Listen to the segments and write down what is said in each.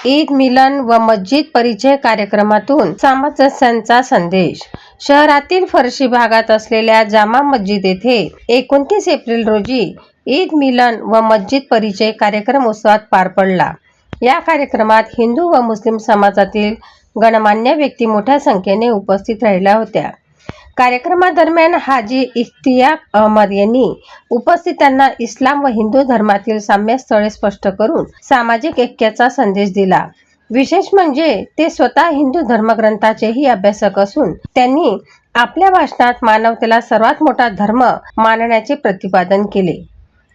ईद मिलन व मस्जिद परिचय कार्यक्रमातून सामंजस्याचा संदेश। शहरातील फरशी भागात असलेल्या जामा मस्जिद येथे 29 एप्रिल रोजी ईद मिलन व मस्जिद परिचय कार्यक्रम उत्सवात पार पडला। या कार्यक्रमात हिंदू व मुस्लिम समाजातील गणमान्य व्यक्ती मोठ्या संख्येने उपस्थित राहिल्या होत्या। कार्यक्रमादरम्यान हाजी इश्तियाक अहमद यांनी उपस्थितांना इस्लाम व हिंदू धर्मातील साम्यस्थळे स्पष्ट करून सामाजिक ऐक्याचा संदेश दिला। विशेष म्हणजे ते स्वतः हिंदू धर्मग्रंथाचेही अभ्यासक असून त्यांनी आपल्या भाषणात मानवतेला सर्वात मोठा धर्म मानण्याचे प्रतिपादन केले।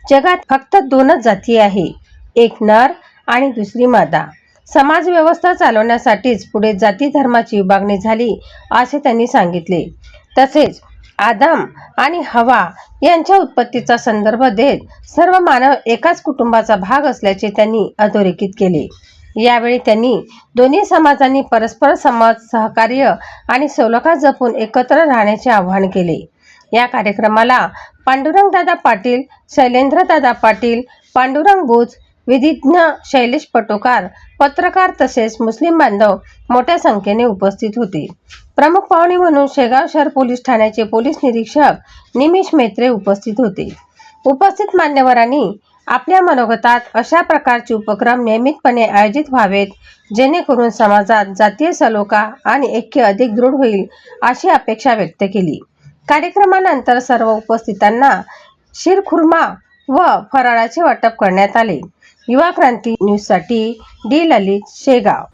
जगात फक्त दोनच जाती आहे, एक नर आणि दुसरी मादा। समाज व्यवस्था चालवण्यासाठीच पुढे जाती धर्माची विभागणी झाली असे त्यांनी सांगितले। तसेच आदम आणि हवा यांच्या उत्पत्तीचा संदर्भ देत सर्व मानव एकाच कुटुंबाचा भाग असल्याचे त्यांनी अधोरेखित केले। यावेळी त्यांनी दोन्ही समाजांनी परस्पर समज, सहकार्य आणि सलोखा जपून एकत्र राहण्याचे आवाहन केले। या कार्यक्रमाला पांडुरंगदादा पाटील, शैलेंद्रदादा पाटील, पांडुरंग बुच, विधिज्ञ शैलेश पटोकार, पत्रकार तसेच मुस्लिम बांधव मोठ्या संख्येने उपस्थित होते। प्रमुख पाहुणे म्हणून शेगाव शहर पोलीस ठाण्याचे पोलीस निरीक्षक निमिष मेत्रे उपस्थित होते। उपस्थित मान्यवरांनी आपल्या मनोगतात अशा प्रकारचे उपक्रम नियमितपणे आयोजित व्हावेत, जेणेकरून समाजात जातीय सलोखा आणि ऐक्य अधिक दृढ होईल अशी अपेक्षा व्यक्त केली। कार्यक्रमानंतर सर्व उपस्थितांना शीरखुर्मा व फराळाचे वाटप करण्यात आले। युवा क्रांती न्यूजसाठी डी ललित, शेगाव।